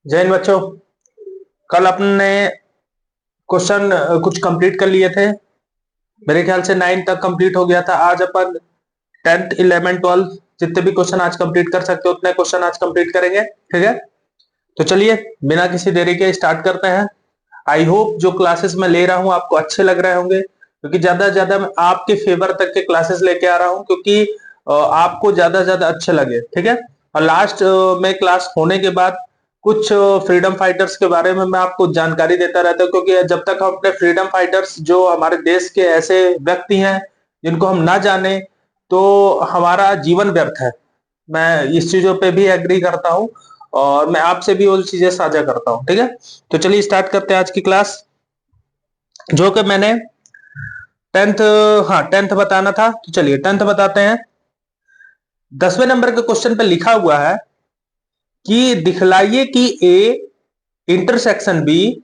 जय हिंद बच्चों। कल अपने क्वेश्चन कुछ कंप्लीट कर लिए थे। मेरे ख्याल से 9 तक कंप्लीट हो गया था। आज अपन 10th 11 12 जितने भी क्वेश्चन आज कंप्लीट कर सकते हो उतने क्वेश्चन आज कंप्लीट करेंगे। ठीक है, तो चलिए बिना किसी देरी के स्टार्ट करते हैं। आई होप जो क्लासेस मैं ले रहा हूँ आपको अच्छे लग रहे होंगे, क्योंकि ज्यादा से ज्यादा मैं आपके फेवर तक के क्लासेस लेके आ रहा हूँ, क्योंकि आपको ज्यादा से ज्यादा अच्छे लगे। ठीक है, और लास्ट में क्लास होने के बाद कुछ फ्रीडम फाइटर्स के बारे में मैं आपको जानकारी देता रहता हूँ, क्योंकि जब तक हम अपने फ्रीडम फाइटर्स जो हमारे देश के ऐसे व्यक्ति हैं जिनको हम ना जाने तो हमारा जीवन व्यर्थ है। मैं इस चीजों पे भी एग्री करता हूँ और मैं आपसे भी वो चीजें साझा करता हूँ। ठीक है, तो चलिए स्टार्ट करते हैं आज की क्लास, जो कि मैंने 10th, हाँ 10th बताना था, तो चलिए 10th बताते हैं। 10वें नंबर के क्वेश्चन पे लिखा हुआ है कि दिखलाइए कि ए इंटरसेक्शन बी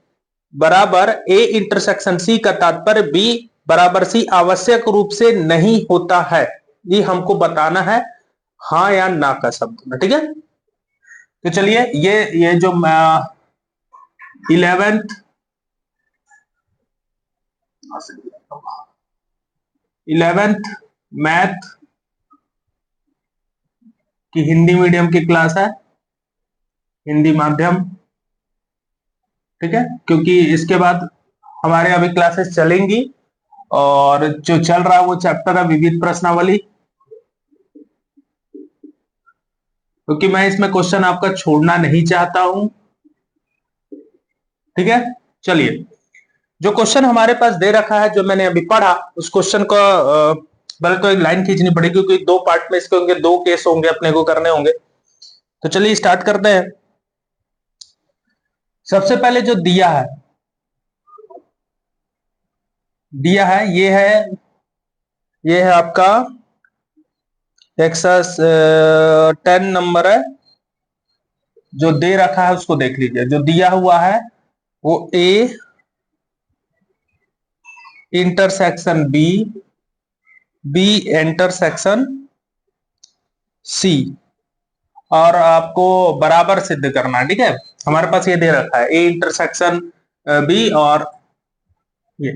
बराबर ए इंटरसेक्शन सी का तात्पर्य बी बराबर सी आवश्यक रूप से नहीं होता है। ये हमको बताना है हाँ या ना का शब्द में। ठीक है, तो चलिए ये जो 11th मैथ की हिंदी मीडियम की क्लास है, हिंदी माध्यम। ठीक है, क्योंकि इसके बाद हमारे अभी क्लासेस चलेंगी और जो चल रहा है वो चैप्टर है विविध प्रश्नावली, क्योंकि मैं इसमें क्वेश्चन आपका छोड़ना नहीं चाहता हूं। ठीक है, चलिए जो क्वेश्चन हमारे पास दे रखा है जो मैंने अभी पढ़ा उस क्वेश्चन को पहले तो एक लाइन खींचनी पड़ेगी, क्योंकि दो पार्ट में इसके होंगे, दो केस होंगे अपने को करने होंगे। तो चलिए स्टार्ट करते हैं। सबसे पहले जो दिया है ये है आपका एक्सरसाइज 10 नंबर है। जो दे रखा है उसको देख लीजिए। जो दिया हुआ है वो A intersection B, B intersection C, और आपको बराबर सिद्ध करना है। ठीक है, हमारे पास ये दे रखा है ए इंटरसेक्शन बी और ये।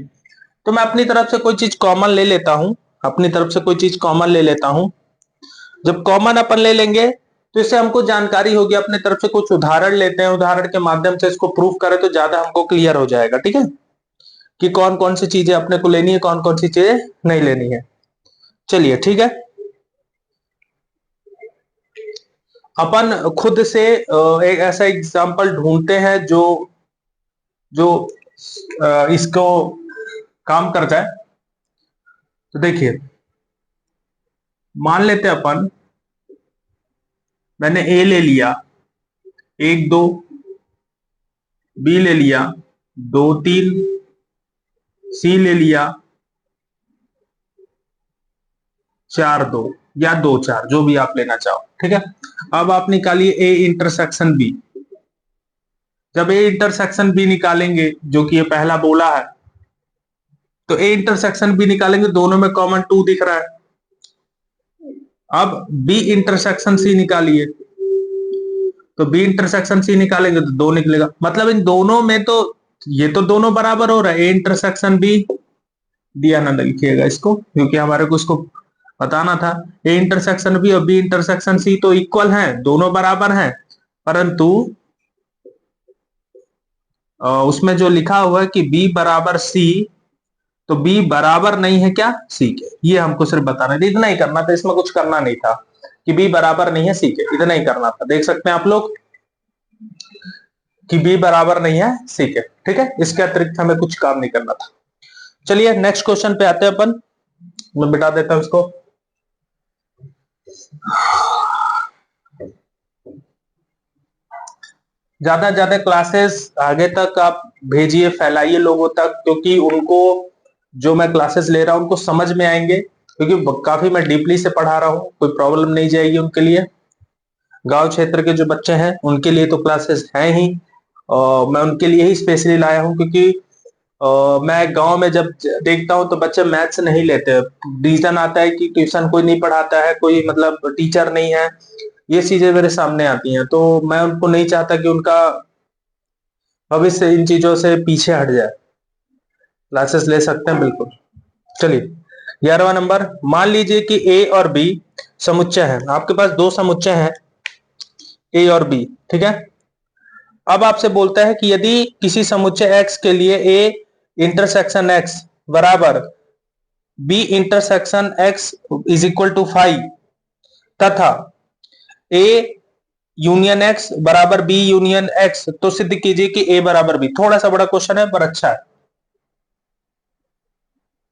तो मैं अपनी तरफ से कोई चीज कॉमन ले लेता हूं, अपनी तरफ से कोई चीज कॉमन ले लेता हूं। जब कॉमन अपन ले लेंगे तो इससे हमको जानकारी होगी। अपने तरफ से कुछ उदाहरण लेते हैं, उदाहरण के माध्यम से इसको प्रूफ करें तो ज्यादा हमको क्लियर हो जाएगा। ठीक है, कि कौन कौन सी चीजें अपने को लेनी है, कौन कौन सी चीजें नहीं लेनी है। चलिए ठीक है, अपन खुद से एक ऐसा एग्जाम्पल ढूंढते हैं जो जो इसको काम कर जाए। तो देखिए, मान लेते हैं अपन, मैंने ए ले लिया 1 2, बी ले लिया 2 3, सी ले लिया 4 2 या 2 4, जो भी आप लेना चाहो। ठीक है, अब आप निकालिए ए इंटरसेक्शन बी। जब ए इंटरसेक्शन बी निकालेंगे, जो कि ये पहला बोला है, तो ए इंटरसेक्शन बी निकालेंगे, दोनों में कॉमन 2 दिख रहा है। अब बी इंटरसेक्शन सी निकालिए, तो बी इंटरसेक्शन सी निकालेंगे तो 2 निकलेगा। मतलब इन दोनों में तो ये तो दोनों बराबर हो रहा है। ए इंटरसेक्शन बी दिया ना लिखिएगा इसको, क्योंकि हमारे को इसको बताना था। ए इंटरसेक्शन बी और बी इंटरसेक्शन सी तो इक्वल हैं, दोनों बराबर हैं, परंतु उसमें जो लिखा हुआ है कि बी बराबर सी, तो बी बराबर नहीं है क्या सी के, ये हमको सिर्फ बताना था। इतना ही करना था, इसमें कुछ करना नहीं था कि बी बराबर नहीं है सी के, इतना ही करना था। देख सकते हैं आप लोग कि बी बराबर नहीं है सी के। ठीक है, इसके अतिरिक्त हमें कुछ काम नहीं करना था। चलिए नेक्स्ट क्वेश्चन पे आते हैं अपन। मैं बिठा देता हूं इसको। ज्यादा ज्यादा क्लासेस आगे तक आप भेजिए, फैलाइए लोगों तक, क्योंकि उनको जो मैं क्लासेस ले रहा हूं उनको समझ में आएंगे, क्योंकि काफी मैं डीपली से पढ़ा रहा हूं, कोई प्रॉब्लम नहीं जाएगी उनके लिए। गांव क्षेत्र के जो बच्चे हैं उनके लिए तो क्लासेस हैं ही, और मैं उनके लिए ही स्पेशली लाया हूं, क्योंकि मैं गांव में जब देखता हूं तो बच्चे मैथ्स नहीं लेते। रीजन आता है कि ट्यूशन कोई नहीं पढ़ाता है, कोई मतलब टीचर नहीं है, ये चीजें मेरे सामने आती हैं। तो मैं उनको नहीं चाहता कि उनका अब इससे इन चीजों से पीछे हट जाए, क्लासेस ले सकते हैं बिल्कुल। चलिए 11वां नंबर, मान लीजिए कि ए और बी समुच्चय है, आपके पास दो समुच्चय हैं ए और बी, ठीक है। अब आपसे बोलता है कि यदि किसी समुच्चय x के लिए ए इंटरसेक्शन x बराबर B intersection x is equal to 5 तथा ए यूनियन x बराबर बी यूनियन x, तो सिद्ध कीजिए कि a बराबर b। थोड़ा सा बड़ा क्वेश्चन है पर अच्छा है,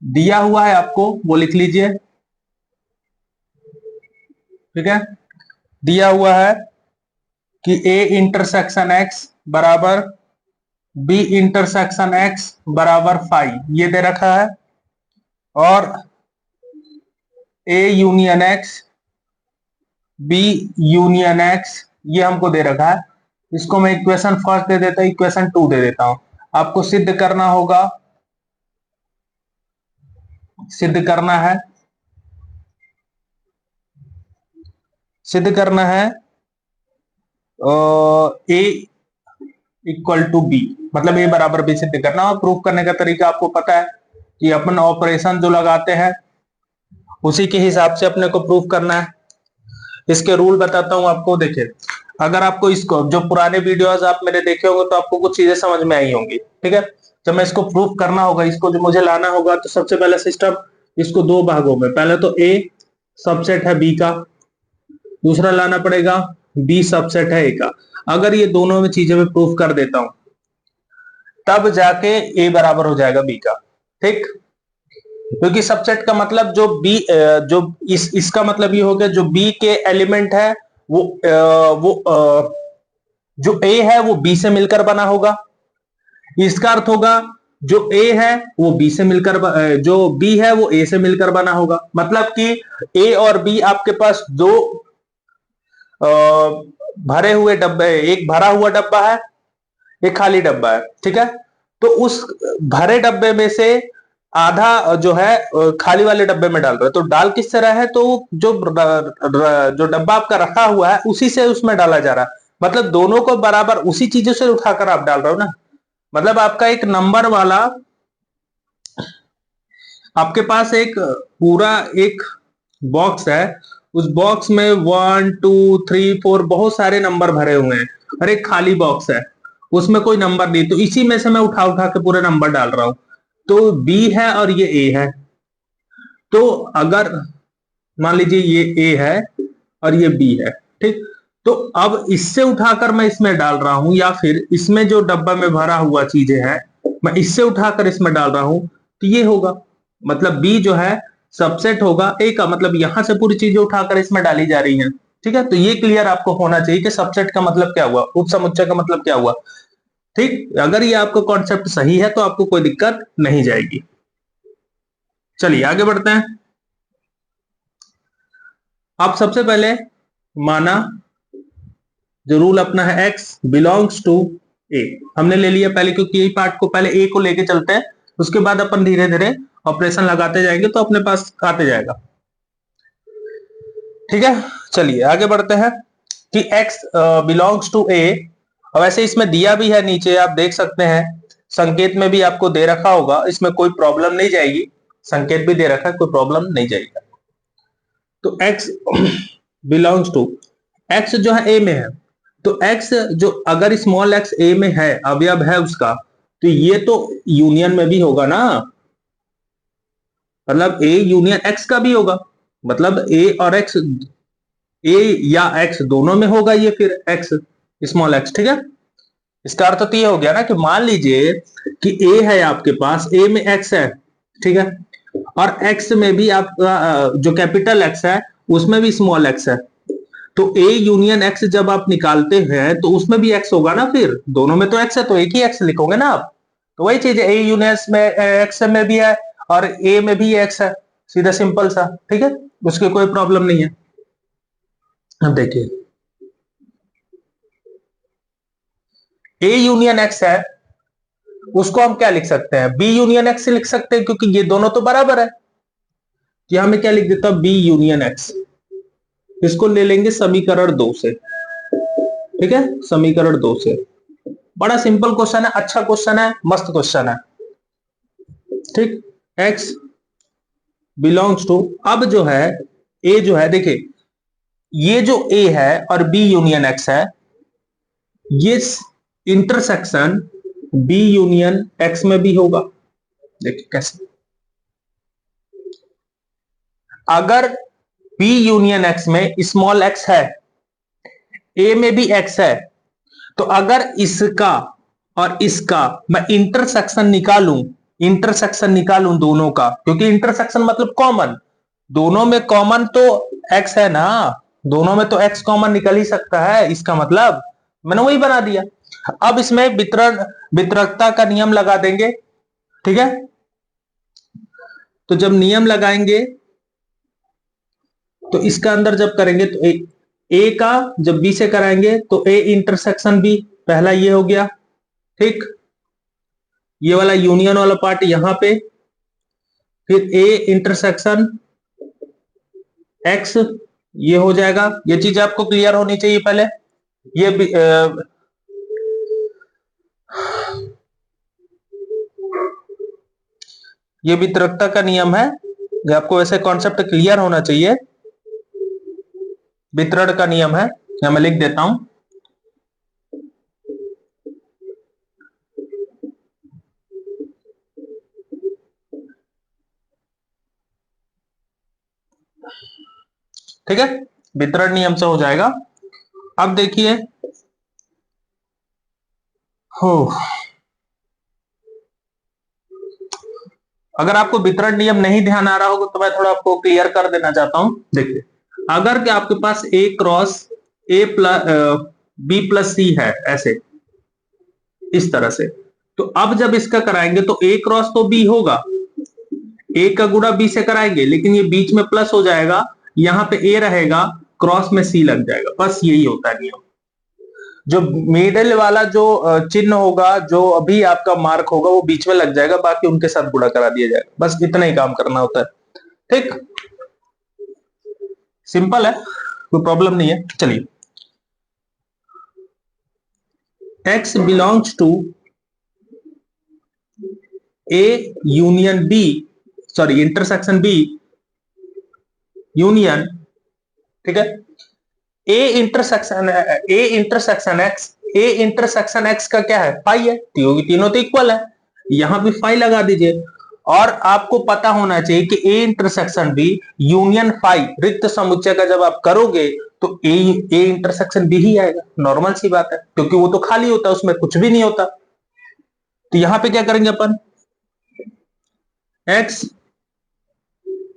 दिया हुआ है आपको वो लिख लीजिए, ठीक है। दिया हुआ है कि a इंटरसेक्शन x बराबर बी इंटरसेक्शन x बराबर 5 ये दे रखा है, और a union x B union x ये हमको दे रखा है। इसको मैं इक्वेशन फर्स्ट दे देता हूं, इक्वेशन 2 दे देता हूं। आपको सिद्ध करना होगा, सिद्ध करना है, सिद्ध करना है ए इक्वल टू बी, मतलब ए बराबर बी सिद्ध करना। और प्रूफ करने का तरीका आपको पता है कि अपन ऑपरेशन जो लगाते हैं उसी के हिसाब से अपने को प्रूफ करना है। इसके रूल बताता हूं आपको। देखिए, अगर आपको इसको जो पुराने वीडियोस आप मेरे देखे होंगे तो आपको कुछ चीजें समझ में आई होंगी, ठीक है। जब मैं इसको प्रूफ करना होगा, इसको जो मुझे लाना होगा, तो सबसे पहला सिस्टम, इसको दो भागों में, पहले तो ए सबसेट है बी का, दूसरा लाना पड़ेगा बी सबसेट है ए का। अगर ये दोनों में चीजें मैं प्रूफ कर देता हूं तब जाके ए बराबर हो जाएगा बी का, ठीक। क्योंकि सबसेट का मतलब जो बी जो इसका मतलब ये हो गया जो बी के एलिमेंट है वो जो ए है वो बी से मिलकर बना होगा। इसका अर्थ होगा जो ए है वो बी से मिलकर जो बी है वो ए से मिलकर बना होगा। मतलब कि ए और बी आपके पास दो भरे हुए डब्बे, एक भरा हुआ डब्बा है, एक खाली डब्बा है, ठीक है। तो उस भरे डब्बे में से आधा जो है खाली वाले डब्बे में डाल रहे हैं, तो डाल किस तरह है, तो जो डब्बा आपका रखा हुआ है उसी से उसमें डाला जा रहा है। मतलब दोनों को बराबर उसी चीजों से उठाकर आप डाल रहे हो ना। मतलब आपका एक नंबर वाला, आपके पास एक पूरा एक बॉक्स है, उस बॉक्स में 1 2 3 4 बहुत सारे नंबर भरे हुए हैं, और एक खाली बॉक्स है उसमें कोई नंबर नहीं, तो इसी में से मैं उठा उठा के पूरे नंबर डाल रहा हूं। तो बी है और ये ए है। तो अगर मान लीजिए ये ए है और ये बी है, ठीक। तो अब इससे उठाकर मैं इसमें डाल रहा हूं, या फिर इसमें जो डब्बा में भरा हुआ चीजें हैं मैं इससे उठाकर इसमें डाल रहा हूं, तो ये होगा, मतलब बी जो है सबसेट होगा ए का, मतलब यहां से पूरी चीजें उठाकर इसमें डाली जा रही हैं, ठीक है। तो ये क्लियर आपको होना चाहिए कि सबसेट का मतलब क्या हुआ, उप समुच्चय का मतलब क्या हुआ, ठीक। अगर ये आपका कॉन्सेप्ट सही है तो आपको कोई दिक्कत नहीं जाएगी। चलिए आगे बढ़ते हैं। आप सबसे पहले माना जो रूल अपना है x बिलोंग्स टू a, हमने ले लिया पहले, क्योंकि यही पार्ट को पहले a को लेके चलते हैं, उसके बाद अपन धीरे धीरे ऑपरेशन लगाते जाएंगे तो अपने पास आते जाएगा, ठीक है। चलिए आगे बढ़ते हैं कि x बिलोंग्स टू a, और वैसे इसमें दिया भी है नीचे, आप देख सकते हैं, संकेत में भी आपको दे रखा होगा, इसमें कोई प्रॉब्लम नहीं जाएगी, संकेत भी दे रखा है, कोई प्रॉब्लम नहीं जाएगा। तो x बिलोंग्स टू, x जो है a में है, तो x जो अगर स्मॉल x a में है, अवयव है उसका, तो ये तो यूनियन में भी होगा ना, मतलब a यूनियन x का भी होगा, मतलब a और x, a या x दोनों में होगा ये, फिर x स्मॉल x, ठीक है। इसका अर्थ तो ये हो गया ना कि मान लीजिए कि a है आपके पास, a में x है, ठीक है, और x में भी आपका जो कैपिटल x है उसमें भी स्मॉल x है, तो a यूनियन x जब आप निकालते हैं तो उसमें भी x होगा ना, फिर दोनों में तो x है तो एक ही x लिखोगे ना आप। तो वही चीज है, a यूनियन में x में भी है और a में भी x है, सीधा सिंपल सा, ठीक है, उसकी कोई प्रॉब्लम नहीं है। अब देखिए a यूनियन x है, उसको हम क्या लिख सकते हैं, b यूनियन x लिख सकते हैं, क्योंकि ये दोनों तो बराबर है। यहां मैं क्या लिख देता हूं, b यूनियन x, इसको ले लेंगे समीकरण 2 से, ठीक है, समीकरण 2 से। बड़ा सिंपल क्वेश्चन है, अच्छा क्वेश्चन है, मस्त क्वेश्चन है। ठीक, x बिलोंग्स टू, अब जो है a जो है, देखिए ये जो a है और b यूनियन x है, ये इंटरसेक्शन b यूनियन x में भी होगा। देखिए कैसे, अगर b यूनियन x में स्मॉल x है, a में भी x है, तो अगर इसका और इसका मैं इंटरसेक्शन निकालूं दोनों का, क्योंकि इंटरसेक्शन मतलब कॉमन, दोनों में कॉमन तो x है ना, दोनों में तो x कॉमन निकल ही सकता है, इसका मतलब मैंने वही बना दिया। अब इसमें वितरकता का नियम लगा देंगे। ठीक है, तो जब नियम लगाएंगे तो इसका अंदर जब करेंगे तो ए का जब बी से कराएंगे तो ए इंटरसेक्शन बी, पहला ये हो गया। ठीक, ये वाला यूनियन वाला पार्ट यहां पे, फिर ए इंटरसेक्शन एक्स, ये हो जाएगा। ये चीज आपको क्लियर होनी चाहिए पहले। ये ये वितरकता का नियम है, ये आपको वैसे कॉन्सेप्ट क्लियर होना चाहिए। वितरण का नियम है, या मैं लिख देता हूं। ठीक है, वितरण नियम से हो जाएगा। अब देखिए, हो अगर आपको वितरण नियम नहीं ध्यान आ रहा होगा तो मैं थोड़ा आपको क्लियर कर देना चाहता हूं। देखिए, अगर कि आपके पास A cross A plus B plus C है, ऐसे इस तरह से, तो अब जब इसका कराएंगे तो ए क्रॉस तो बी होगा, ए का गुणा बी से कराएंगे, लेकिन ये बीच में प्लस हो जाएगा, यहां पे ए रहेगा, क्रॉस में सी लग जाएगा। बस यही होता है नियम। जो मिडिल वाला जो चिन्ह होगा, जो अभी आपका मार्क होगा, वो बीच में लग जाएगा, बाकी उनके साथ गुणा करा दिया जाएगा। बस इतना ही काम करना होता है। ठीक, सिंपल है, कोई प्रॉब्लम नहीं है। चलिए, x belongs to A union B, sorry intersection B union, ठीक है, ए इंटरसेक्शन एक्स का क्या है, फाई है, क्योंकि तीनों तो इक्वल है, यहां भी फाई लगा दीजिए। और आपको पता होना चाहिए कि A intersection B union phi, रिक्त समुच्चय का जब आप करोगे तो ए इंटरसेक्शन बी ही आएगा, नॉर्मल सी बात है, क्योंकि वो तो खाली होता है, उसमें कुछ भी नहीं होता। तो यहां पे क्या करेंगे अपन, एक्स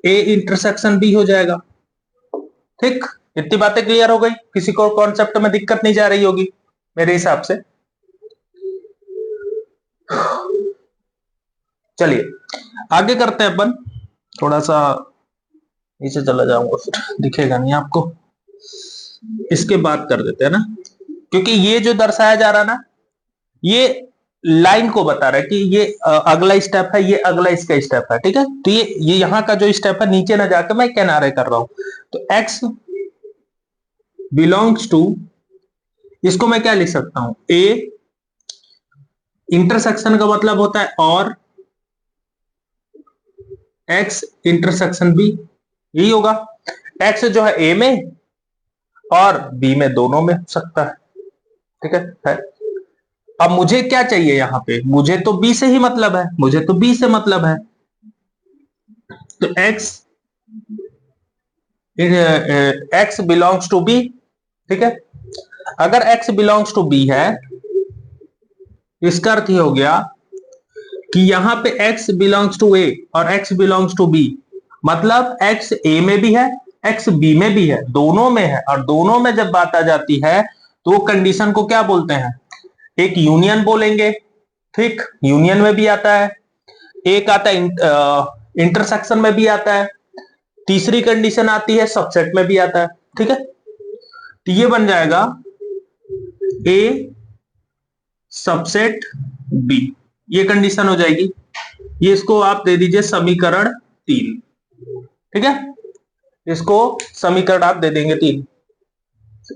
ए इंटरसेक्शन बी हो जाएगा। ठीक, इतनी बातें क्लियर हो गई, किसी को कॉन्सेप्ट में दिक्कत नहीं जा रही होगी मेरे हिसाब से। चलिए आगे करते हैं अपन, थोड़ा सा नीचे चला जाऊंगा फिर दिखेगा नहीं आपको, इसके बाद कर देते हैं ना, क्योंकि ये जो दर्शाया जा रहा ना, ये लाइन को बता रहा है कि ये अगला स्टेप है, ये अगला इसका स्टेप है। ठीक है, तो ये यहां का जो स्टेप है, नीचे ना जाकर मैं किनारे कर रहा हूं। तो x बिलोंग्स टू, इसको मैं क्या लिख सकता हूं, a इंटरसेक्शन का मतलब होता है और x इंटरसेक्शन b, यही होगा। x जो है a में और b में, दोनों में हो सकता है। ठीक है, अब मुझे क्या चाहिए यहां पे, मुझे तो b से ही मतलब है, मुझे तो b से मतलब है। तो x बिलोंग्स टू b, ठीक है, अगर x बिलोंग्स टू b है, इसका अर्थ ये हो गया कि यहां पे x बिलोंग्स टू a और x बिलोंग्स टू b, मतलब x a में भी है, x b में भी है, दोनों में है। और दोनों में जब बात आ जाती है तो कंडीशन को क्या बोलते हैं, एक यूनियन बोलेंगे। ठीक, यूनियन में भी आता है, एक आता है इंटरसेक्शन में भी आता है, तीसरी कंडीशन आती है सबसेट में भी आता है। ठीक है, तो ये बन जाएगा ए सबसेट बी, ये कंडीशन हो जाएगी। ये इसको आप दे दीजिए समीकरण 3। ठीक है, इसको समीकरण आप दे देंगे 3,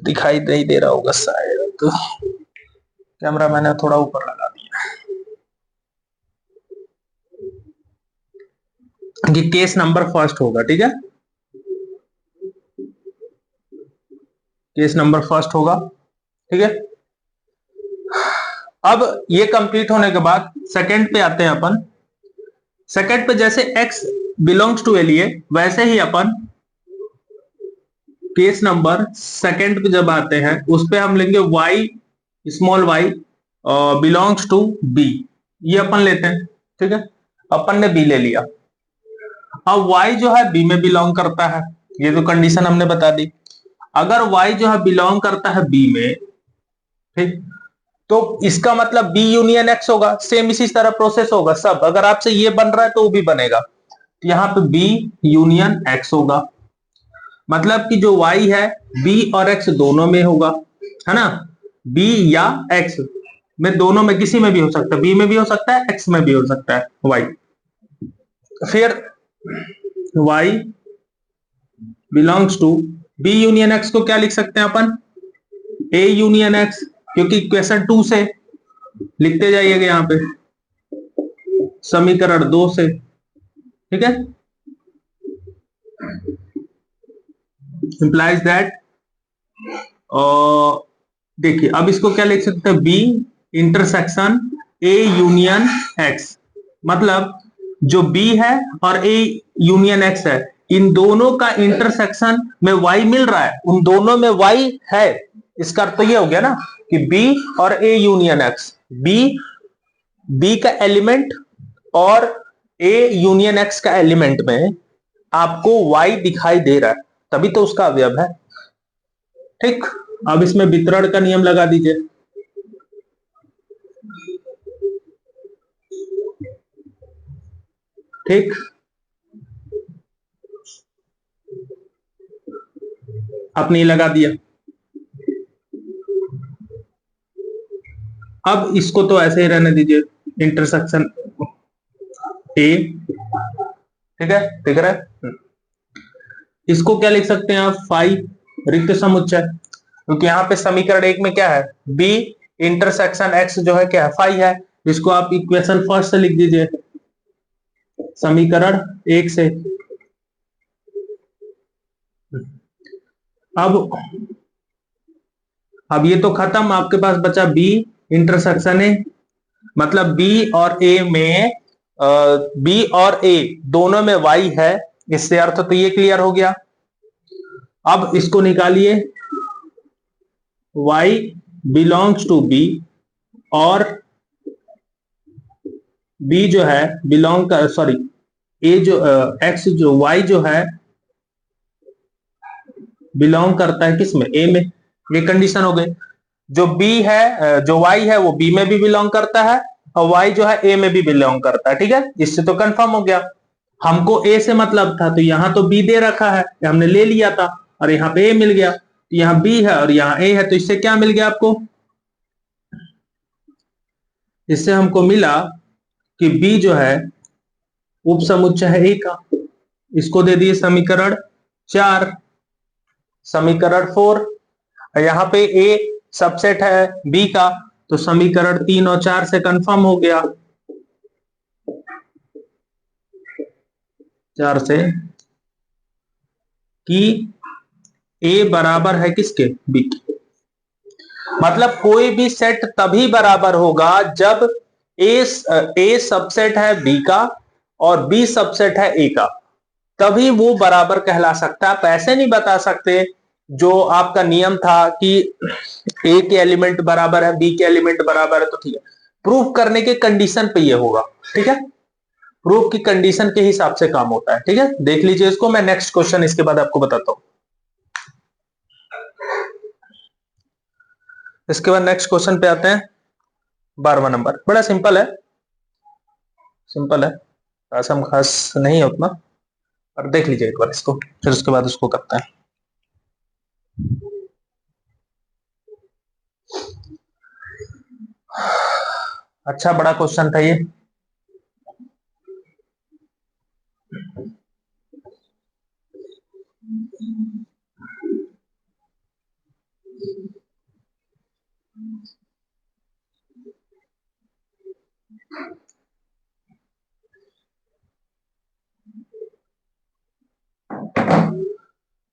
दिखाई नहीं दे रहा होगा शायद, तो कैमरा मैंने थोड़ा ऊपर लगा दिया कि केस नंबर फर्स्ट होगा, ठीक है, केस नंबर फर्स्ट होगा, ठीक है। अब ये कंप्लीट होने के बाद सेकंड पे आते हैं अपन। सेकंड पे जैसे x बिलोंग्स टू ए लिए, वैसे ही अपन केस नंबर सेकंड पे जब आते हैं उस पे हम लेंगे y, small y belongs to b, ये अपन लेते हैं, ठीक है। अपन ने b ले लिया। अब y जो है b में बिलोंग करता है, ये तो कंडीशन हमने बता दी। अगर y जो है बिलोंग करता है b में, ठीक, तो इसका मतलब b यूनियन x होगा। सेम इसी तरह प्रोसेस होगा सब, अगर आपसे ये बन रहा है तो वो भी बनेगा। तो यहां पे b यूनियन x होगा, मतलब कि जो y है b और x दोनों में होगा, है ना। b या x में, दोनों में, किसी में भी हो सकता है, b में भी हो सकता है, x में भी हो सकता है y। फिर y belongs to b union x को क्या लिख सकते हैं अपन, a यूनियन x, क्योंकि इक्वेशन 2 से लिखते जाइएगा यहां पे, समीकरण 2 से, ठीक है। इंप्लाइज दैट, देखिए अब इसको क्या लिख सकते हैं, B intersection A union X, मतलब जो बी है और ए यूनियन एक्स है, इन दोनों का इंटरसेक्शन में वाई मिल रहा है, उन दोनों में वाई है। इसका अर्थ तो ये हो गया ना कि बी और A union X, B B का एलिमेंट और ए यूनियन एक्स का एलिमेंट में आपको वाई दिखाई दे रहा है, तभी तो उसका अवयव है, ठीक। अब इसमें वितरण का नियम लगा दीजिए, ठीक। आपने लगा दिया। अब इसको तो ऐसे ही रहने दीजिए, इंटरसेक्शन ए, ठीक है, दिख रहा है। इसको क्या लिख सकते हैं आप, फाइव रिक्त समुच्चय, क्योंकि यहाँ पे समीकरण एक में क्या है, बी इंटरसेक्शन एक्स जो है क्या है, फाइव है। इसको आप इक्वेशन फर्स्ट से लिख दीजिए, समीकरण एक से। अब ये तो खत्म, आपके पास बचा बी इंटरसेक्शन ए, मतलब बी और ए में, बी और ए दोनों में वाई है, इससे अर्थ तो ये क्लियर हो गया। अब इसको निकालिए, y बिलोंग्स टू b, और b जो है बिलोंग कर, सॉरी, ए जो x जो y जो है बिलोंग करता है किसमें, a में, ये कंडीशन हो गई। जो b है, जो y है वो b में भी बिलोंग करता है, और y जो है a में भी बिलोंग करता है, ठीक है। इससे तो कंफर्म हो गया। हमको a से मतलब था, तो यहां तो b दे रखा है, हमने ले लिया था, और यहाँ पे a मिल गया, तो यहाँ b है और यहाँ a है, तो इससे क्या मिल गया आपको, इससे हमको मिला कि b जो है उप समुच्चय है a का। इसको दे दिए समीकरण 4, समीकरण 4, यहाँ पे a सबसेट है b का, तो समीकरण 3 और 4 से कंफर्म हो गया, 4 से, कि a बराबर है किसके, b के। मतलब कोई भी सेट तभी बराबर होगा जब a सबसेट है b का और b सबसेट है a का, तभी वो बराबर कहला सकता है। आप ऐसे नहीं बता सकते, जो आपका नियम था कि ए के एलिमेंट बराबर है, बी के एलिमेंट बराबर है, तो ठीक है, प्रूफ करने के कंडीशन पे ये होगा, ठीक है, प्रूफ की कंडीशन के हिसाब से काम होता है, ठीक है। देख लीजिए इसको, मैं नेक्स्ट क्वेश्चन इसके बाद आपको बताता हूं। इसके बाद नेक्स्ट क्वेश्चन पे आते हैं, 12वां नंबर, बड़ा सिंपल है, सिंपल है, आसान खास नहीं है उतना, पर देख लीजिए एक बार इसको, फिर उसके बाद उसको करते हैं। अच्छा बड़ा क्वेश्चन था ये।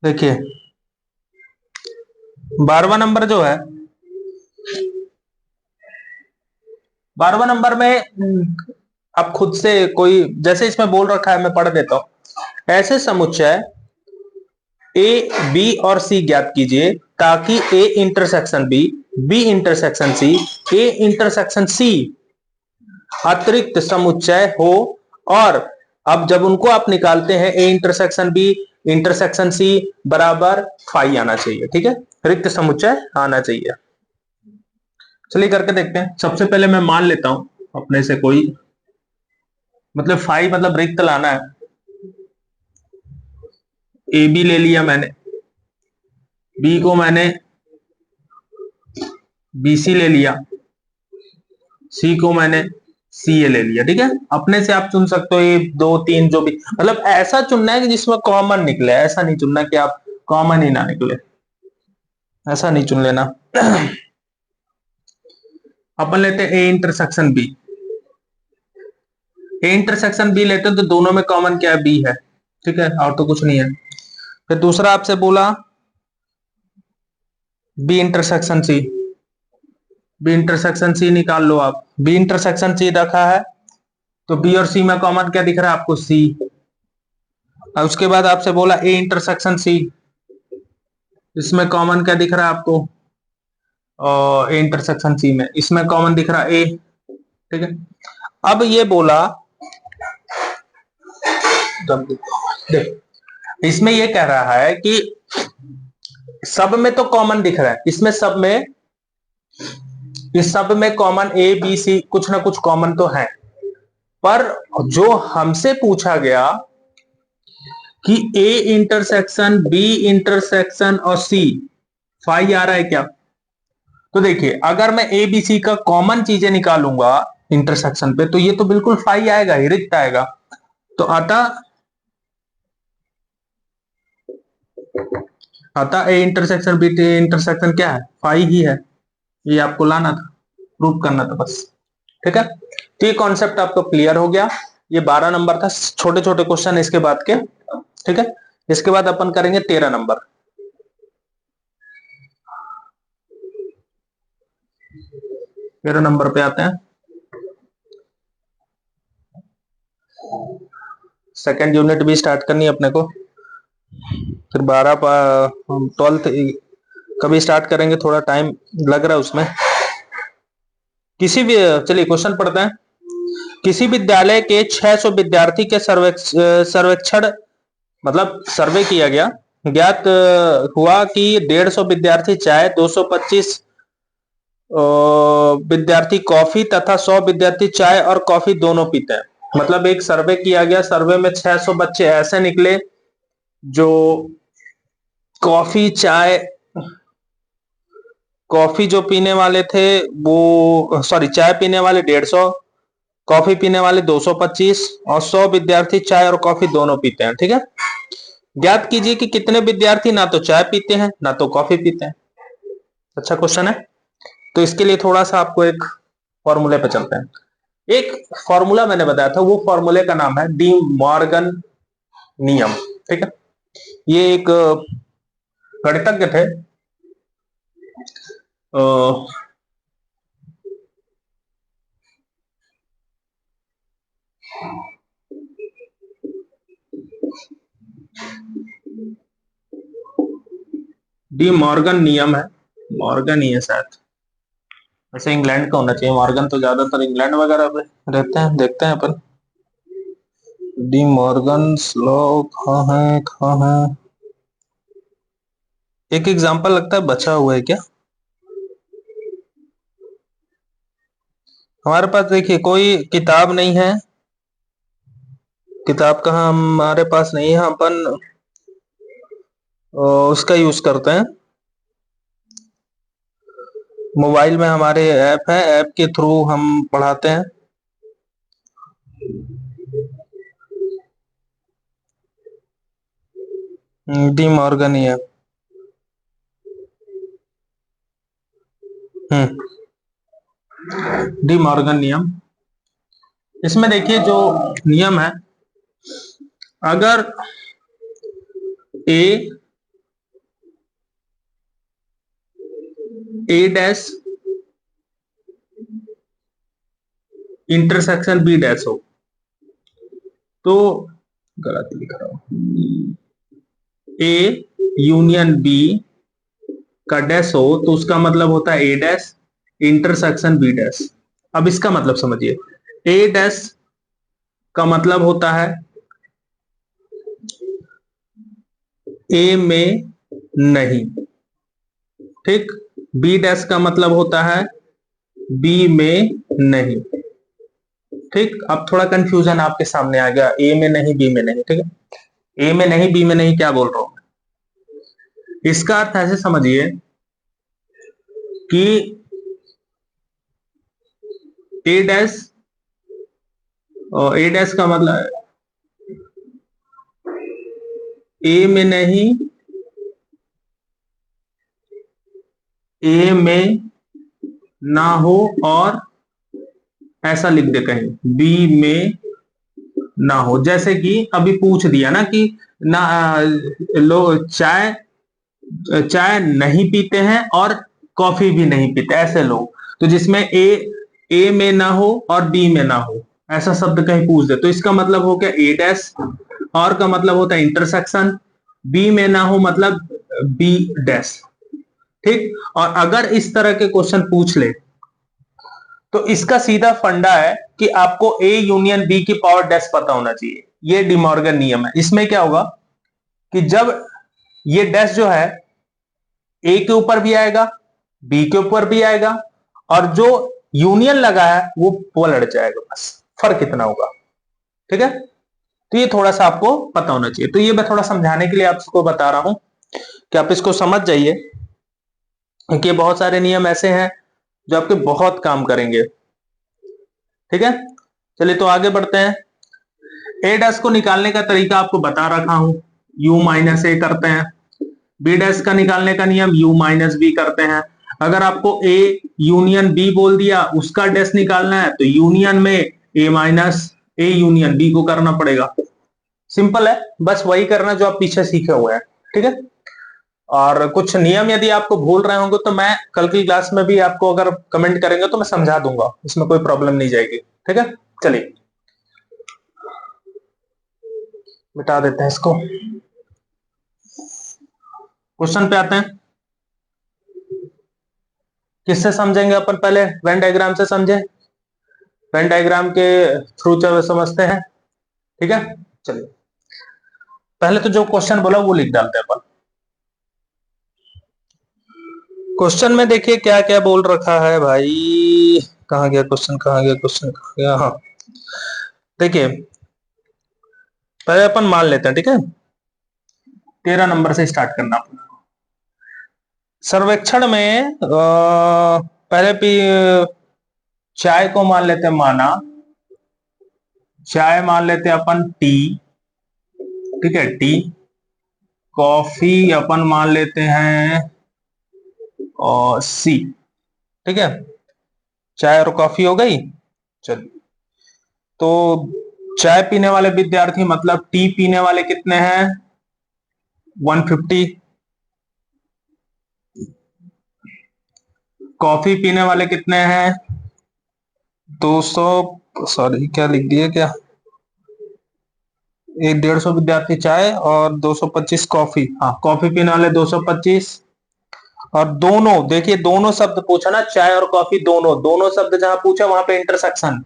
देखिए 12वां नंबर जो है, 12वां नंबर में आप खुद से कोई, जैसे इसमें बोल रखा है, मैं पढ़ देता हूं। ऐसे समुच्चय ए, बी और सी ज्ञात कीजिए ताकि A intersection B, B intersection C, A intersection C अतिरिक्त समुच्चय हो। और अब जब उनको आप निकालते हैं, A intersection B intersection C बराबर फाई आना चाहिए। ठीक है, रिक्त समुच्चय आना चाहिए। चलिए करके देखते हैं। सबसे पहले मैं मान लेता हूं अपने से कोई, मतलब फाई मतलब रिक्त लाना है। ए बी ले लिया मैंने, बी को मैंने बी सी ले लिया, सी को मैंने सी ए ले लिया। ठीक है, अपने से आप चुन सकते हो, ये दो तीन जो भी, मतलब ऐसा चुनना है कि जिसमें कॉमन निकले। ऐसा नहीं चुनना कि आप कॉमन ही ना निकले, ऐसा नहीं चुन लेना। अपन लेते हैं A intersection B. A intersection B लेते हैं तो दोनों में कॉमन क्या है, बी है। ठीक है, और तो कुछ नहीं है। फिर दूसरा आपसे बोला B intersection C, B intersection C निकाल लो आप। बी इंटरसेक्शन सी रखा है तो बी और सी में कॉमन क्या दिख रहा है आपको, सी। और उसके बाद आपसे बोला ए इंटरसेक्शन सी, इसमें कॉमन क्या दिख रहा है आपको, और ए इंटरसेक्शन सी में इसमें कॉमन दिख रहा है ए। ठीक है, अब ये बोला, देख इसमें ये कह रहा है कि सब में तो कॉमन दिख रहा है, इसमें सब में, इस सब में कॉमन ए बी सी कुछ ना कुछ कॉमन तो है। पर जो हमसे पूछा गया कि ए इंटरसेक्शन बी इंटरसेक्शन और सी फाई आ रहा है क्या, तो देखिए अगर मैं ए बी सी का कॉमन चीजें निकालूंगा इंटरसेक्शन पे, तो ये तो बिल्कुल फाई आएगा ही, रिक्त आएगा। तो अतः ए इंटरसेक्शन बी इंटरसेक्शन क्या है, फाई ही है। ये आपको लाना था, प्रूव करना था बस। ठीक है, तो ये कॉन्सेप्ट आपको क्लियर हो गया। ये 12 नंबर था, छोटे छोटे क्वेश्चन इसके बाद के। ठीक है, इसके बाद अपन करेंगे 13 नंबर। 13 नंबर पे आते हैं। सेकेंड यूनिट भी स्टार्ट करनी है अपने को, फिर 12 कभी स्टार्ट करेंगे, थोड़ा टाइम लग रहा है उसमें। किसी भी, चलिए क्वेश्चन पढ़ते हैं। किसी विद्यालय के 600 विद्यार्थी के सर्वेक्षण, मतलब सर्वे किया गया, ज्ञात हुआ कि 150 विद्यार्थी चाय, 225 विद्यार्थी कॉफी तथा 100 विद्यार्थी चाय और कॉफी दोनों पीते हैं। मतलब एक सर्वे किया गया, सर्वे में 600 बच्चे ऐसे निकले जो कॉफी चाय, कॉफी जो पीने वाले थे वो, सॉरी चाय पीने वाले 150, कॉफी पीने वाले 225 और 100 विद्यार्थी चाय और कॉफी दोनों पीते हैं। ठीक है, ज्ञात कीजिए कि कितने विद्यार्थी ना तो चाय पीते हैं ना तो कॉफी पीते हैं। अच्छा क्वेश्चन है। तो इसके लिए थोड़ा सा आपको एक फॉर्मूले पे चलते हैं। एक फॉर्मूला मैंने बताया था, वो फॉर्मूले का नाम है डी मॉर्गन नियम। ठीक है, ये एक गणितज्ञ थे, डी मॉर्गन नियम है, मॉर्गन ही है शायद, वैसे इंग्लैंड का होना चाहिए। मॉर्गन तो ज्यादातर इंग्लैंड वगैरह पे रहते हैं, देखते हैं अपन। डी मॉर्गन लॉ कहाँ है। एक एग्जांपल लगता है बचा हुआ है क्या हमारे पास। देखिए कोई किताब नहीं है, किताब कहाँ हमारे पास नहीं है, अपन उसका यूज करते हैं। मोबाइल में हमारे ऐप है, ऐप के थ्रू हम पढ़ाते हैं। डी मॉर्गन ही है। डी मॉर्गन नियम, इसमें देखिए जो नियम है, अगर ए ए डैश इंटरसेक्शन बी डैश हो, तो गलत लिख रहा हूं, ए यूनियन बी का डैश हो तो उसका मतलब होता है ए डैश इंटरसेक्शन बी डैश। अब इसका मतलब समझिए, ए डैश का मतलब होता है ए में नहीं, ठीक। बी डैश का मतलब होता है बी में नहीं, ठीक। अब थोड़ा कंफ्यूजन आपके सामने आ गया, ए में नहीं बी में नहीं, ठीक है। ए में नहीं बी में नहीं क्या बोल रहा हूं, इसका अर्थ ऐसे समझिए कि ए डैश, और ए डैश का मतलब ए में नहीं, ए में ना हो, और ऐसा लिख दे कहीं बी में ना हो। जैसे कि अभी पूछ दिया ना कि ना लोग चाय चाय नहीं पीते हैं और कॉफी भी नहीं पीते, ऐसे लोग, तो जिसमें ए में ना हो और बी में ना हो, ऐसा शब्द कहीं पूछ दे तो इसका मतलब हो गया ए डैश, और का मतलब होता है इंटरसेक्शन, बी में ना हो मतलब बी डैश, ठीक। और अगर इस तरह के क्वेश्चन पूछ ले तो इसका सीधा फंडा है कि आपको ए यूनियन बी की पावर डैश पता होना चाहिए। ये डिमॉर्गन नियम है। इसमें क्या होगा कि जब ये डैश जो है ए के ऊपर भी आएगा, बी के ऊपर भी आएगा, और जो यूनियन लगा है वो पलट जाएगा, बस फर्क इतना होगा, ठीक है। तो ये थोड़ा सा आपको पता होना चाहिए। तो ये मैं थोड़ा समझाने के लिए आपको बता रहा हूं कि आप इसको समझ जाइए, क्योंकि बहुत सारे नियम ऐसे हैं जो आपके बहुत काम करेंगे, ठीक है। चलिए तो आगे बढ़ते हैं। ए डैश को निकालने का तरीका आपको बता रखा हूं, यू माइनस ए करते हैं। बी डैश का निकालने का नियम यू माइनस बी करते हैं। अगर आपको ए यूनियन बी बोल दिया, उसका डैश निकालना है तो यूनियन में ए माइनस ए यूनियन बी को करना पड़ेगा। सिंपल है, बस वही करना जो आप पीछे सीखे हुए हैं, ठीक है। और कुछ नियम यदि आपको भूल रहे होंगे तो मैं कल की क्लास में भी आपको अगर कमेंट करेंगे तो मैं समझा दूंगा, इसमें कोई प्रॉब्लम नहीं जाएगी, ठीक है। चलिए मिटा देते हैं इसको, क्वेश्चन पे आते हैं। किससे समझेंगे अपन, पहले वेन डायग्राम से समझे, वेन डायग्राम के थ्रू चलो समझते हैं, ठीक है। चलिए पहले तो जो क्वेश्चन बोला वो लिख डालते हैं अपन। क्वेश्चन में देखिए क्या क्या बोल रखा है भाई, कहां गया क्वेश्चन, कहां गया क्वेश्चन, कहां गया, हाँ देखिए पहले अपन मान लेते हैं, ठीक है। 13 नंबर से स्टार्ट करना अपना। सर्वेक्षण में पहले भी चाय को मान लेते हैं माना, चाय मान लेते हैं अपन टी, ठीक है टी। कॉफी अपन मान लेते हैं और सी, ठीक है। चाय और कॉफी हो गई। चलिए तो चाय पीने वाले विद्यार्थी मतलब टी पीने वाले कितने हैं, 150। कॉफी पीने वाले कितने हैं, 200, सॉरी क्या लिख दिया क्या, 150 विद्यार्थी चाय और 225 कॉफी, हाँ कॉफी पीने वाले 225। और दोनों देखिए, दोनों शब्द पूछा ना, चाय और कॉफी दोनों, दोनों शब्द जहां पूछा वहां पे इंटरसेक्शन,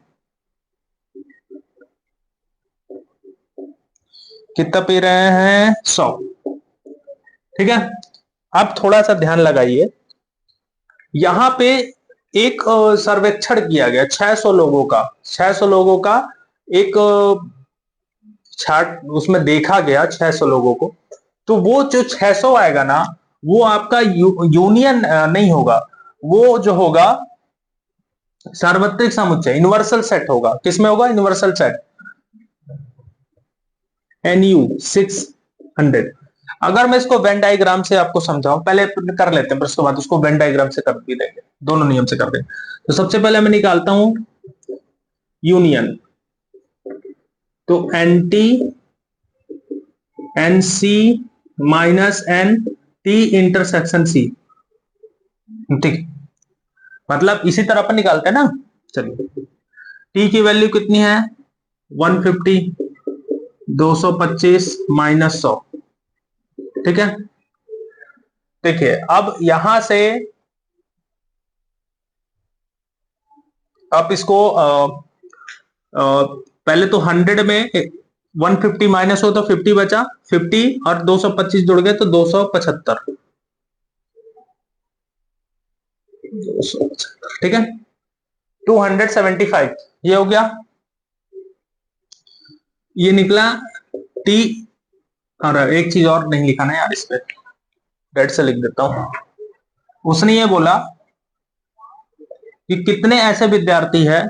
कितना पी रहे हैं, 100, ठीक है। अब थोड़ा सा ध्यान लगाइए, यहां पे एक सर्वेक्षण किया गया 600 लोगों का, 600 लोगों का एक छाट उसमें देखा गया 600 लोगों को। तो वो जो 600 आएगा ना, वो आपका यूनियन नहीं होगा, वो जो होगा सार्वत्रिक समुच्चय, यूनिवर्सल सेट होगा। किसमें होगा, यूनिवर्सल सेट, NU 600। अगर मैं इसको वेन डायग्राम से आपको समझाऊं, पहले कर लेते हैं फिर उसके बाद उसको वेन डायग्राम से कर भी देंगे, दोनों नियम से कर देंगे। तो सबसे पहले मैं निकालता हूं यूनियन, तो NT NC minus NT intersection C ठीक, मतलब इसी तरह अपन निकालते हैं ना। चलिए, टी की वैल्यू कितनी है, 150, 225 माइनस 100। ठीक है, देखिए अब यहां से आप इसको पहले तो 100 में 150 माइनस हो तो 50 बचा, 50 और 225 जुड़ गए तो 275। ठीक है, 275 ये हो गया, ये निकला टी। और एक चीज और नहीं लिखा ना यार, इस पे डेट से लिख देता हूं। उसने ये बोला कि कितने ऐसे विद्यार्थी है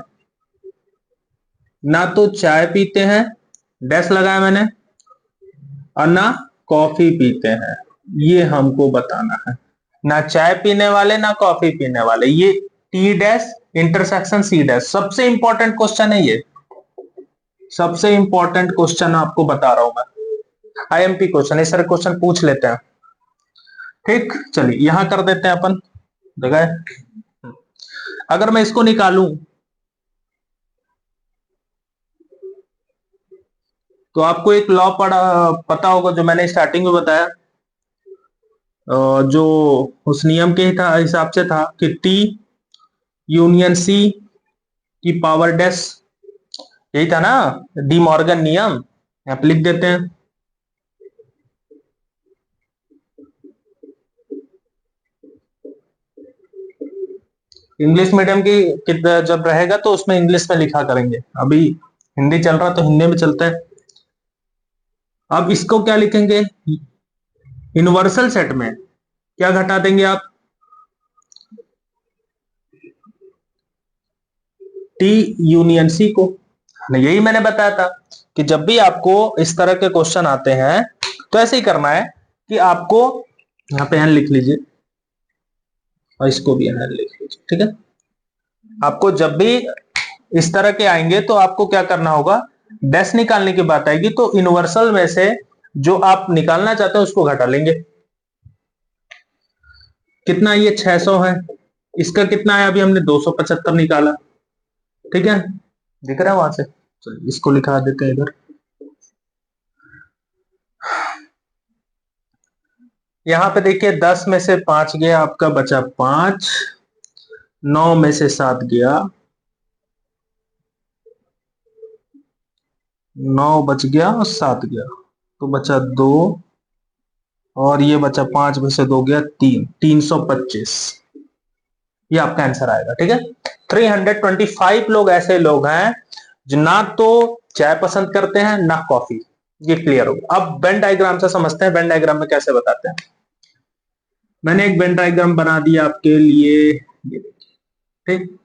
ना तो चाय पीते हैं, डैश लगाया मैंने, और ना कॉफी पीते हैं, ये हमको बताना है। ना चाय पीने वाले ना कॉफी पीने वाले, ये T dash intersection C dash, सबसे इंपॉर्टेंट क्वेश्चन है ये, सबसे इंपॉर्टेंट क्वेश्चन आपको बता रहा हूं मैं, आईएमपी क्वेश्चन, इस तरह क्वेश्चन पूछ लेते हैं। ठीक, चलिए यहां कर देते हैं अपन जगह। अगर मैं इसको निकालूं तो आपको एक लॉ पता होगा जो मैंने स्टार्टिंग में बताया, जो उस नियम के हिसाब से था कि टी यूनियन सी की पावर डैश, यही था ना, डी मॉर्गन नियम, यहां पे लिख देते हैं। इंग्लिश मीडियम की जब रहेगा तो उसमें इंग्लिश में लिखा करेंगे, अभी हिंदी चल रहा तो हिंदी में चलता है। अब इसको क्या लिखेंगे, यूनिवर्सल सेट में क्या घटा देंगे आप, टी यूनियन सी को। यही मैंने बताया था कि जब भी आपको इस तरह के क्वेश्चन आते हैं तो ऐसे ही करना है कि आपको यहां पे एन लिख लीजिए और इसको भी एन लिख लीजिए। ठीक है, आपको जब भी इस तरह के आएंगे तो आपको क्या करना होगा, डैश निकालने की बात आएगी तो यूनिवर्सल में से जो आप निकालना चाहते हैं उसको घटा लेंगे। कितना, ये 600 है, इसका कितना है, अभी हमने 275 निकाला। ठीक है, दिख रहा है वहां से, चलिए इसको लिखा देते हैं इधर। यहां पे देखिए 10 में से 5 गया, आपका बचा 5, 9 में से 7 गया, 9 बच गया और 7 गया तो बचा 2, और ये बचा 5 में से 2 गया 3, 325, ये आपका आंसर आएगा। ठीक है, 325 लोग ऐसे लोग हैं जो ना तो चाय पसंद करते हैं ना कॉफी, ये क्लियर होगा। अब वेन डायग्राम से समझते हैं, वेन डायग्राम में कैसे बताते हैं। मैंने एक वेन डायग्राम बना दिया आपके लिए, ठीक,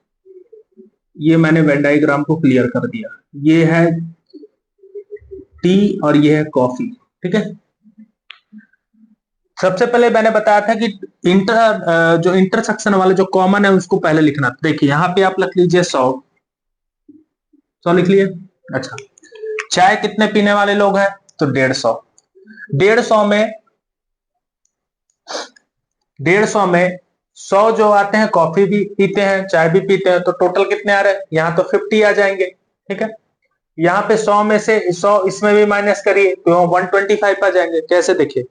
ये मैंने वेन डायग्राम को क्लियर कर दिया, ये है टी और ये है कॉफी। ठीक है, सबसे पहले मैंने बताया था कि जो इंटरसेक्शन वाला जो कॉमन है उसको पहले लिखना। देखिए यहां पे आप लिख लीजिए 100, 100 लिख लिए। अच्छा, चाय कितने पीने वाले लोग हैं, तो 150, 150 में 150 में 100 जो आते हैं कॉफी भी पीते हैं चाय भी पीते हैं, तो टोटल कितने आ रहे हैं, यहां तो 50 आ जाएंगे। ठीक है, यहाँ पे 100 में से 100 इसमें भी माइनस करिए तो 125 आ जाएंगे। कैसे, देखिए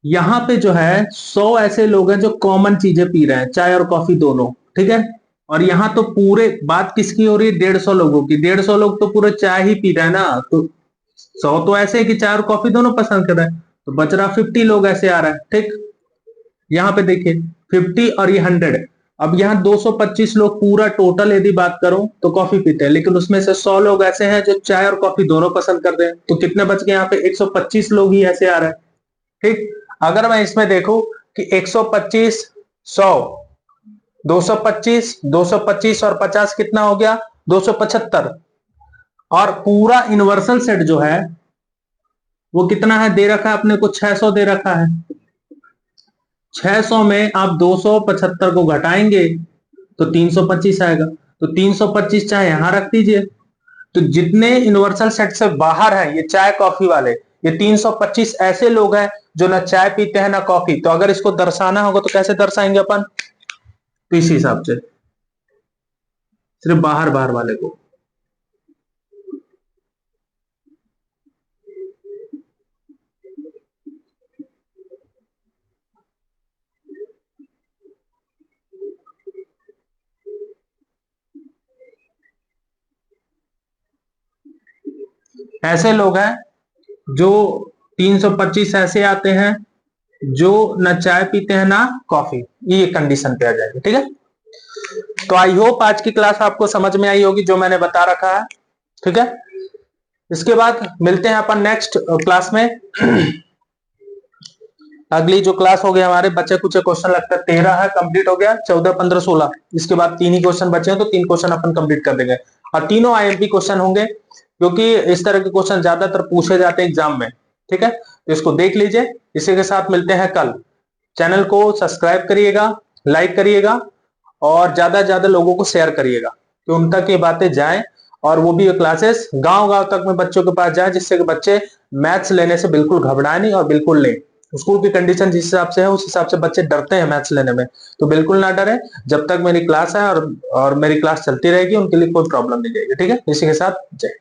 यहां पे जो है 100 ऐसे लोग हैं जो कॉमन चीजें पी रहे हैं, चाय और कॉफी दोनों। ठीक है, और यहाँ तो पूरे बात किसकी हो रही है, 150 लोगों की, 150 लोग तो पूरे चाय ही पी रहे हैं ना, तो 100 तो ऐसे है कि चाय और कॉफी दोनों पसंद कर रहे हैं, तो बच रहा 50 लोग ऐसे आ रहा है। ठीक, यहाँ पे देखिए 50 और ये 100, अब यहाँ 225 लोग पूरा टोटल यदि बात करूं तो कॉफी पीते हैं, लेकिन उसमें से 100 लोग ऐसे हैं जो चाय और कॉफी दोनों पसंद करते हैं, तो कितने बच गए, यहाँ पे 125 लोग ही ऐसे आ रहे हैं। ठीक, अगर मैं इसमें देखूं कि 125, 100, 225, 225 और 50 कितना हो गया, 275, और पूरा यूनिवर्सल सेट जो है वो कितना है, दे रखा है अपने को 600 दे रखा है। 600 में आप 275 को घटाएंगे तो 325 आएगा, तो 325 चाहे यहां रख दीजिए, तो जितने यूनिवर्सल सेट से बाहर हैं ये चाय कॉफी वाले, ये 325 ऐसे लोग हैं जो ना चाय पीते हैं ना कॉफी। तो अगर इसको दर्शाना होगा तो कैसे दर्शाएंगे अपन? तो इसी हिसाब से, सिर्फ बाहर बाहर वाले को। ऐसे लोग हैं जो 325 ऐसे आते हैं जो ना चाय पीते हैं ना कॉफी, ये कंडीशन पे आ जाएगी। ठीक है, तो आई होप आज की क्लास आपको समझ में आई होगी जो मैंने बता रखा है। ठीक है, इसके बाद मिलते हैं अपन नेक्स्ट क्लास में। अगली जो क्लास हो गया हमारे बच्चे कुछ क्वेश्चन लगता है 13 है, कंप्लीट हो गया। 14, 15, 16, इसके बाद 3 ही क्वेश्चन बचे हैं, तो 3 क्वेश्चन अपन कंप्लीट कर देंगे और तीनों आईएमपी क्वेश्चन होंगे, क्योंकि इस तरह के क्वेश्चन ज्यादातर पूछे जाते हैं एग्जाम में। ठीक है, तो इसको देख लीजिए। इसी के साथ मिलते हैं कल। चैनल को सब्सक्राइब करिएगा, लाइक करिएगा और ज्यादा से ज्यादा लोगों को शेयर करिएगा कि उन तक ये बातें जाएं, और वो भी ये क्लासेस गांव गांव तक में बच्चों के पास जाए, जिससे कि बच्चे मैथ्स लेने से बिल्कुल घबराए नहीं और बिल्कुल लें। स्कूल की कंडीशन जिस हिसाब से है उस हिसाब से बच्चे डरते हैं मैथ्स लेने में, तो बिल्कुल ना डरे। जब तक मेरी क्लास है और मेरी क्लास चलती रहेगी उनके लिए कोई प्रॉब्लम नहीं जाएगी। ठीक है, इसी के साथ जय।